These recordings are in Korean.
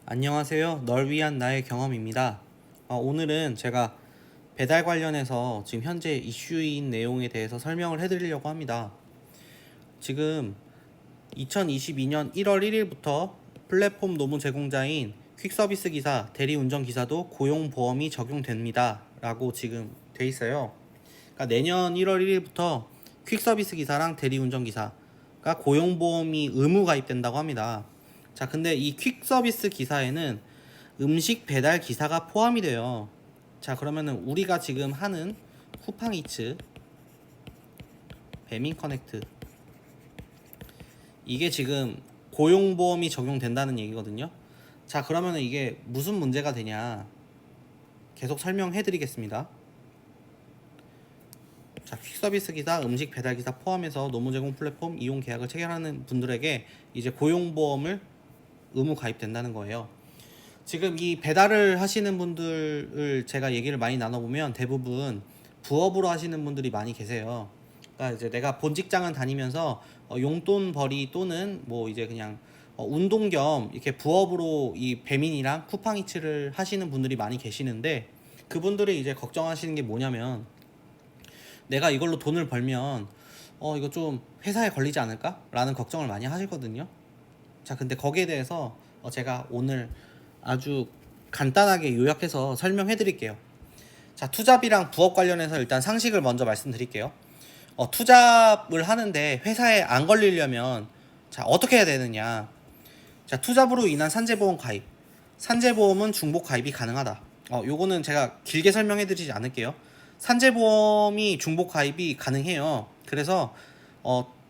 안녕하세요. 널 위한 나의 경험입니다. 오늘은 제가 배달 관련해서 지금 현재 이슈인 내용에 대해서 설명을 해드리려고 합니다. 지금 2022년 1월 1일부터 플랫폼 노무 제공자인 퀵서비스 기사, 대리운전 기사도 고용보험이 적용됩니다. 라고 지금 돼 있어요. 그러니까 내년 1월 1일부터 퀵서비스 기사랑 대리운전 기사가 고용보험이 의무 가입된다고 합니다. 자, 근데 이 퀵서비스 기사에는 음식 배달 기사가 포함이 돼요. 자, 그러면은 우리가 지금 하는 쿠팡이츠, 배민커넥트, 이게 지금 고용보험이 적용된다는 얘기거든요. 자, 그러면은 이게 무슨 문제가 되냐, 계속 설명해 드리겠습니다. 자, 퀵서비스 기사, 음식 배달 기사 포함해서 노무 제공 플랫폼 이용 계약을 체결하는 분들에게 이제 고용보험을 의무 가입된다는 거예요. 지금 이 배달을 하시는 분들을 제가 얘기를 많이 나눠보면 대부분 부업으로 하시는 분들이 많이 계세요. 그러니까 이제 내가 본 직장은 다니면서 용돈벌이 또는 뭐 이제 그냥 운동 겸 이렇게 부업으로 이 배민이랑 쿠팡이츠를 하시는 분들이 많이 계시는데, 그분들이 이제 걱정하시는 게 뭐냐면, 내가 이걸로 돈을 벌면 이거 좀 회사에 걸리지 않을까? 라는 걱정을 많이 하시거든요. 자, 근데 거기에 대해서 제가 오늘 아주 간단하게 요약해서 설명해 드릴게요. 자, 투잡이랑 부업 관련해서 일단 상식을 먼저 말씀드릴게요. 투잡을 하는데 회사에 안 걸리려면 자, 어떻게 해야 되느냐. 자, 투잡으로 인한 산재보험 가입, 산재보험은 중복 가입이 가능하다. 요거는 제가 길게 설명해 드리지 않을게요. 산재보험이 중복 가입이 가능해요. 그래서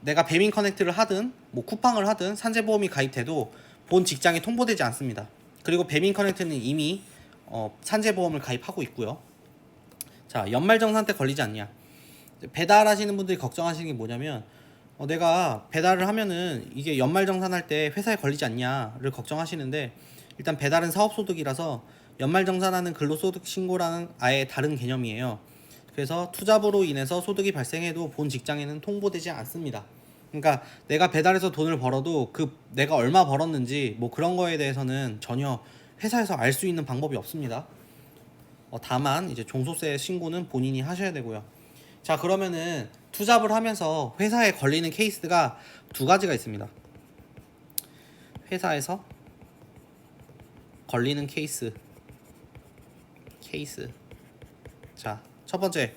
내가 배민 커넥트를 하든 뭐 쿠팡을 하든 산재보험이 가입돼도 본 직장에 통보되지 않습니다. 그리고 배민 커넥트는 이미 산재보험을 가입하고 있고요. 자, 연말정산 때 걸리지 않냐. 배달하시는 분들이 걱정하시는 게 뭐냐면, 내가 배달을 하면은 이게 연말정산할 때 회사에 걸리지 않냐를 걱정하시는데, 일단 배달은 사업소득이라서 연말정산하는 근로소득 신고라는 아예 다른 개념이에요. 그래서 투잡으로 인해서 소득이 발생해도 본 직장에는 통보되지 않습니다. 그러니까 내가 배달해서 돈을 벌어도 그 내가 얼마 벌었는지 뭐 그런 거에 대해서는 전혀 회사에서 알 수 있는 방법이 없습니다. 다만 이제 종소세 신고는 본인이 하셔야 되고요. 자, 그러면은 투잡을 하면서 회사에 걸리는 케이스가 두 가지가 있습니다. 회사에서 걸리는 케이스. 자, 첫 번째,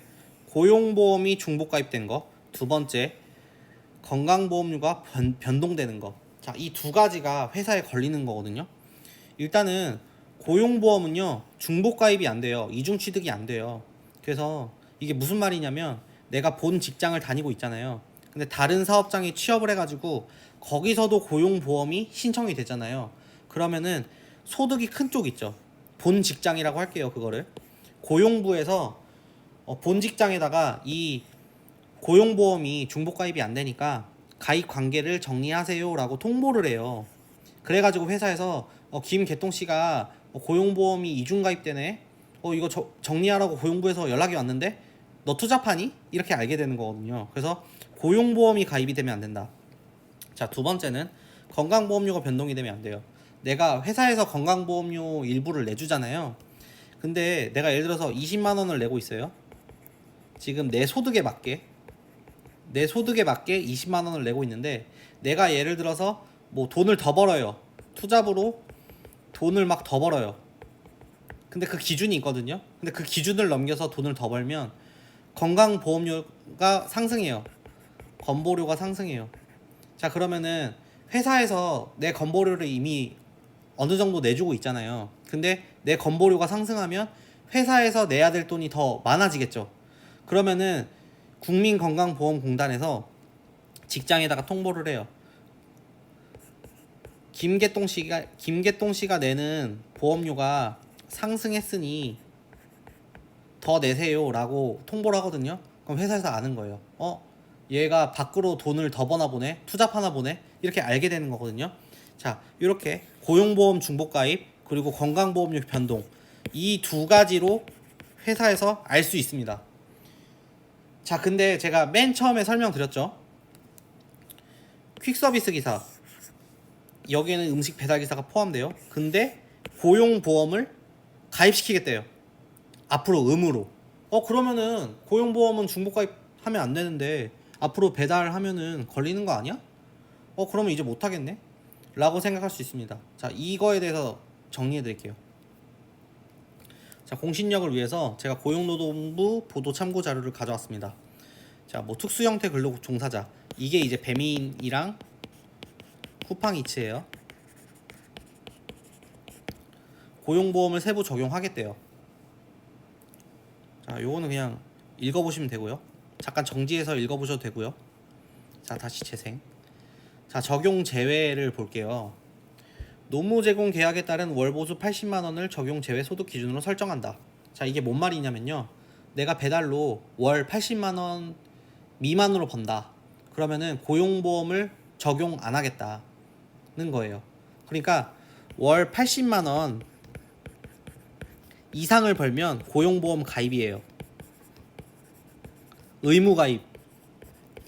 고용보험이 중복 가입된 거. 두 번째, 건강보험료가 변동되는 거. 자, 이 두 가지가 회사에 걸리는 거거든요. 일단은 고용보험은요, 중복 가입이 안 돼요. 이중 취득이 안 돼요. 그래서 이게 무슨 말이냐면, 내가 본 직장을 다니고 있잖아요. 근데 다른 사업장에 취업을 해가지고 거기서도 고용보험이 신청이 되잖아요. 그러면은 소득이 큰 쪽 있죠. 본 직장이라고 할게요, 그거를. 고용부에서 본 직장에다가 이 고용보험이 중복가입이 안 되니까 가입 관계를 정리하세요라고 통보를 해요. 그래가지고 회사에서 김개똥씨가 고용보험이 이중가입되네, 이거 정리하라고 고용부에서 연락이 왔는데 너 투잡하니? 이렇게 알게 되는 거거든요. 그래서 고용보험이 가입이 되면 안 된다. 자, 두 번째는 건강보험료가 변동이 되면 안 돼요. 내가 회사에서 건강보험료 일부를 내주잖아요. 근데 내가 예를 들어서 20만 원을 내고 있어요. 지금 내 소득에 맞게 20만 원을 내고 있는데, 내가 예를 들어서 뭐 돈을 더 벌어요. 투잡으로 돈을 막 더 벌어요. 근데 그 기준이 있거든요. 근데 그 기준을 넘겨서 돈을 더 벌면 건강보험료가 상승해요. 건보료가 상승해요. 자, 그러면은 회사에서 내 건보료를 이미 어느 정도 내주고 있잖아요. 근데 내 건보료가 상승하면 회사에서 내야 될 돈이 더 많아지겠죠. 그러면은 국민건강보험공단에서 직장에다가 통보를 해요. 김개똥 씨가 내는 보험료가 상승했으니 더 내세요라고 통보를 하거든요. 그럼 회사에서 아는 거예요. 얘가 밖으로 돈을 더 버나 보네, 투잡하나 보네, 이렇게 알게 되는 거거든요. 자, 이렇게 고용보험 중복가입 그리고 건강보험료 변동, 이 두 가지로 회사에서 알 수 있습니다. 자, 근데 제가 맨 처음에 설명드렸죠. 퀵서비스 기사, 여기에는 음식 배달기사가 포함돼요. 근데 고용보험을 가입시키겠대요. 앞으로 의무로. 그러면은 고용보험은 중복가입하면 안 되는데 앞으로 배달하면은 걸리는 거 아니야? 그러면 이제 못하겠네? 라고 생각할 수 있습니다. 자, 이거에 대해서 정리해 드릴게요. 자, 공신력을 위해서 제가 고용노동부 보도 참고 자료를 가져왔습니다. 자, 뭐 특수 형태 근로 종사자, 이게 이제 배민이랑 쿠팡이츠예요. 고용보험을 세부 적용하겠대요. 자, 요거는 그냥 읽어보시면 되고요. 잠깐 정지해서 읽어보셔도 되고요. 자, 다시 재생. 자, 적용 제외를 볼게요. 노무 제공 계약에 따른 월 보수 80만 원을 적용 제외 소득 기준으로 설정한다. 자, 이게 뭔 말이냐면요. 내가 배달로 월 80만 원 미만으로 번다. 그러면은 고용보험을 적용 안 하겠다는 거예요. 그러니까 월 80만 원 이상을 벌면 고용보험 가입이에요. 의무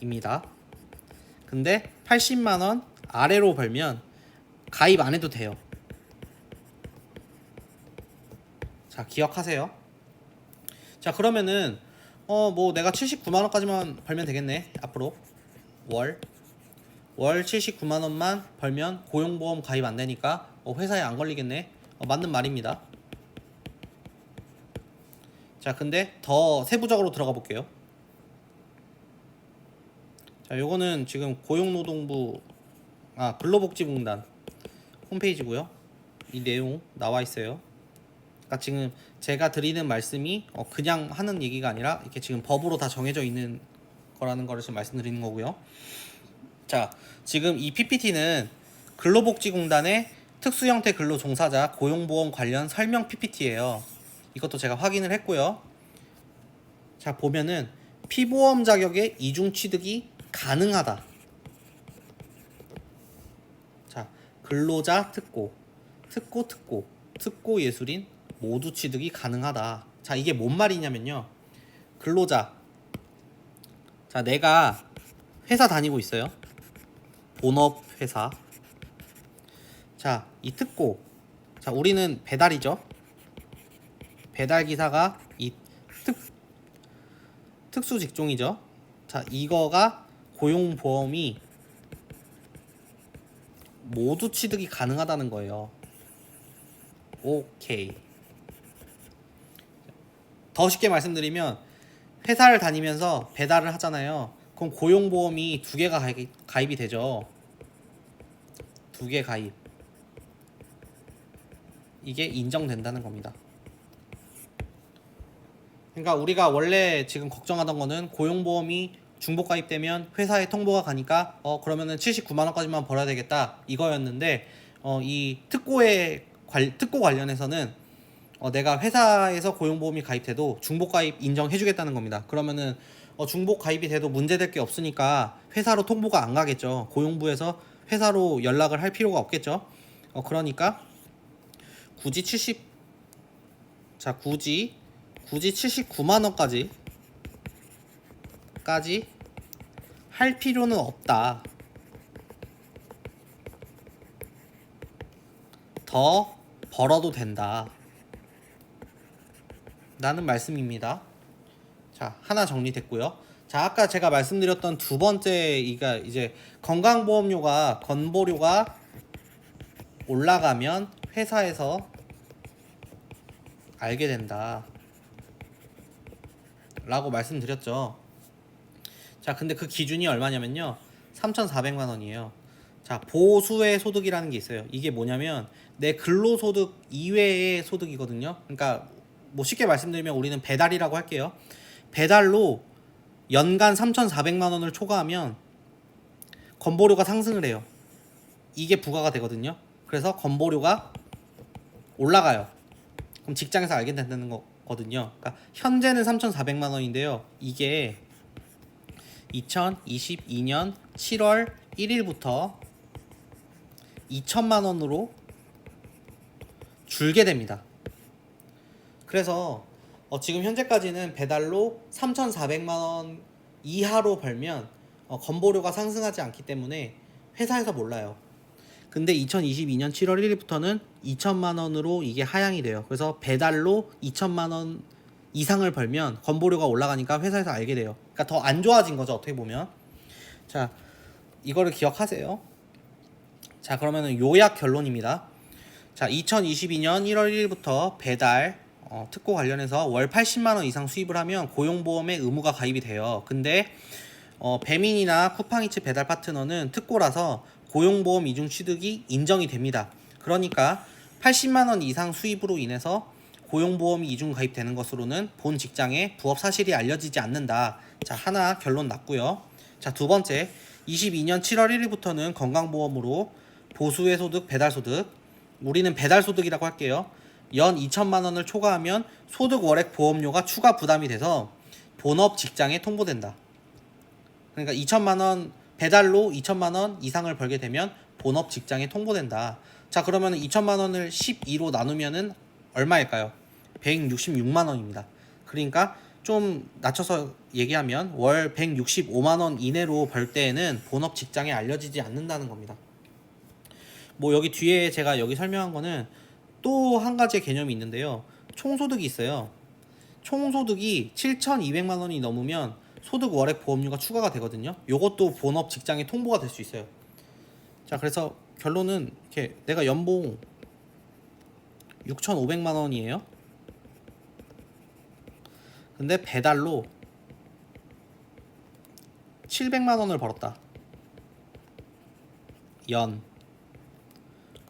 가입입니다. 근데 80만 원 아래로 벌면 가입 안 해도 돼요. 자, 기억하세요. 자, 그러면은 뭐 내가 79만 원까지만 벌면 되겠네. 앞으로 월 79만 원만 벌면 고용보험 가입 안 되니까 회사에 안 걸리겠네. 맞는 말입니다. 자, 근데 더 세부적으로 들어가 볼게요. 자, 요거는 지금 고용노동부 근로복지공단 홈페이지고요. 이 내용 나와 있어요. 그러니까 지금 제가 드리는 말씀이 그냥 하는 얘기가 아니라 이렇게 지금 법으로 다 정해져 있는 거라는 거를 지금 말씀드리는 거고요. 자, 지금 이 PPT는 근로복지공단의 특수형태 근로 종사자 고용보험 관련 설명 PPT예요. 이것도 제가 확인을 했고요. 자, 보면은 피보험 자격의 이중 취득이 가능하다. 자, 근로자 특고 예술인 모두 취득이 가능하다. 자, 이게 뭔 말이냐면요. 근로자. 자, 내가 회사 다니고 있어요. 본업 회사. 자, 이 특고. 자, 우리는 배달이죠. 배달 기사가 이 특수 직종이죠. 자, 이거가 고용보험이 모두 취득이 가능하다는 거예요. 오케이. 더 쉽게 말씀드리면 회사를 다니면서 배달을 하잖아요. 그럼 고용보험이 두 개가 가입이 되죠. 두 개 가입. 이게 인정된다는 겁니다. 그러니까 우리가 원래 지금 걱정하던 거는 고용보험이 중복 가입되면 회사에 통보가 가니까 그러면은 79만 원까지만 벌어야 되겠다 이거였는데 이 특고 관련해서는 내가 회사에서 고용보험이 가입돼도 중복 가입 인정해주겠다는 겁니다. 그러면은 중복 가입이 돼도 문제될 게 없으니까 회사로 통보가 안 가겠죠. 고용부에서 회사로 연락을 할 필요가 없겠죠. 그러니까 굳이 79만 원까지 할 필요는 없다. 더 벌어도 된다. 라는 말씀입니다. 자, 하나 정리됐고요. 자, 아까 제가 말씀드렸던 두 번째 이제 건보료가 올라가면 회사에서 알게 된다. 라고 말씀드렸죠. 자, 근데 그 기준이 얼마냐면요. 3,400만 원이에요. 자, 보수의 소득이라는 게 있어요. 이게 뭐냐면 내 근로소득 이외의 소득이거든요. 그러니까 뭐 쉽게 말씀드리면 우리는 배달이라고 할게요. 배달로 연간 3,400만 원을 초과하면 건보료가 상승을 해요. 이게 부과가 되거든요. 그래서 건보료가 올라가요. 그럼 직장에서 알게 된다는 거거든요. 그러니까 현재는 3,400만 원인데요. 이게 2022년 7월 1일부터 2천만 원으로 줄게 됩니다. 그래서 지금 현재까지는 배달로 3,400만 원 이하로 벌면 건보료가 상승하지 않기 때문에 회사에서 몰라요. 근데 2022년 7월 1일부터는 2천만 원으로 이게 하향이 돼요. 그래서 배달로 2천만 원 이상을 벌면 건보료가 올라가니까 회사에서 알게 돼요. 그러니까 더 안 좋아진 거죠, 어떻게 보면. 자, 이거를 기억하세요. 자, 그러면은 요약 결론입니다. 자, 2022년 1월 1일부터 배달 특고 관련해서 월 80만 원 이상 수입을 하면 고용보험에 의무가 가입이 돼요. 근데 배민이나 쿠팡이츠 배달 파트너는 특고라서 고용보험 이중 취득이 인정이 됩니다. 그러니까 80만 원 이상 수입으로 인해서 고용보험이 이중 가입되는 것으로는 본 직장에 부업 사실이 알려지지 않는다. 자, 하나 결론 났고요. 자, 두 번째, 22년 7월 1일부터는 건강보험으로 보수의 소득, 배달소득, 우리는 배달소득이라고 할게요. 연 2천만 원을 초과하면 소득 월액 보험료가 추가 부담이 돼서 본업 직장에 통보된다. 그러니까 2천만 원 배달로 2천만 원 이상을 벌게 되면 본업 직장에 통보된다. 자, 그러면 2천만 원을 12로 나누면은 얼마일까요? 166만 원입니다. 그러니까 좀 낮춰서 얘기하면 월 165만 원 이내로 벌 때에는 본업 직장에 알려지지 않는다는 겁니다. 뭐 여기 뒤에 제가 여기 설명한 거는 또 한 가지의 개념이 있는데요. 총소득이 있어요. 총소득이 7,200만 원이 넘으면 소득 월액 보험료가 추가가 되거든요. 요것도 본업 직장에 통보가 될 수 있어요. 자, 그래서 결론은 이렇게 내가 연봉 6,500만 원이에요. 근데 배달로 700만 원을 벌었다. 연.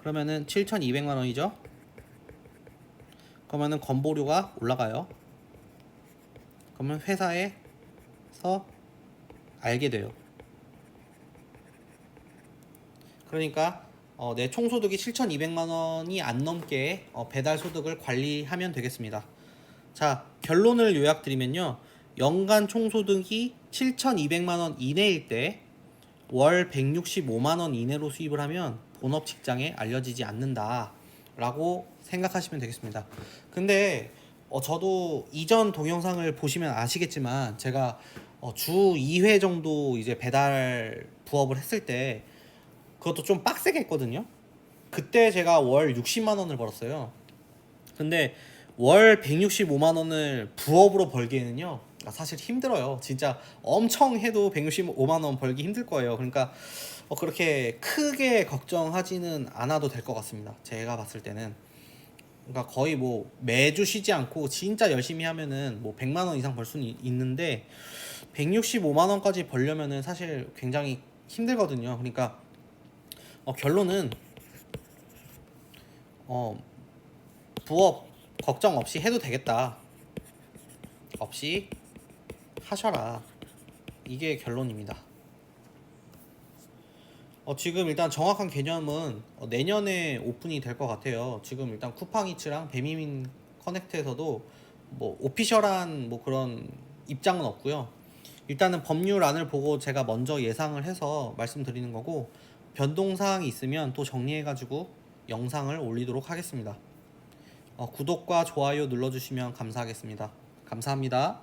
그러면은 7,200만 원이죠. 그러면은 건보료가 올라가요. 그러면 회사에서 알게 돼요. 그러니까 내 총소득이 7,200만 원이 안 넘게 배달 소득을 관리하면 되겠습니다. 자, 결론을 요약드리면요. 연간 총소득이 7,200만 원 이내일 때 월 165만 원 이내로 수입을 하면 본업 직장에 알려지지 않는다 라고 생각하시면 되겠습니다. 근데 저도 이전 동영상을 보시면 아시겠지만 제가 주 2회 정도 이제 배달 부업을 했을 때 그것도 좀 빡세게 했거든요. 그때 제가 월 60만 원을 벌었어요. 근데 월 165만 원을 부업으로 벌기에는요, 사실 힘들어요. 진짜 엄청 해도 165만 원 벌기 힘들 거예요. 그러니까 그렇게 크게 걱정하지는 않아도 될 것 같습니다. 제가 봤을 때는. 그러니까 거의 뭐 매주 쉬지 않고 진짜 열심히 하면은 뭐 100만 원 이상 벌 수는 있는데 165만 원까지 벌려면은 사실 굉장히 힘들거든요. 그러니까 결론은 부업 걱정 없이 해도 되겠다. 없이 하셔라. 이게 결론입니다. 지금 일단 정확한 개념은 내년에 오픈이 될 것 같아요. 지금 일단 쿠팡이츠랑 배미민 커넥트에서도 뭐 오피셜한 뭐 그런 입장은 없고요. 일단은 법률안을 보고 제가 먼저 예상을 해서 말씀드리는 거고, 변동사항이 있으면 또 정리해가지고 영상을 올리도록 하겠습니다. 구독과 좋아요 눌러주시면 감사하겠습니다. 감사합니다.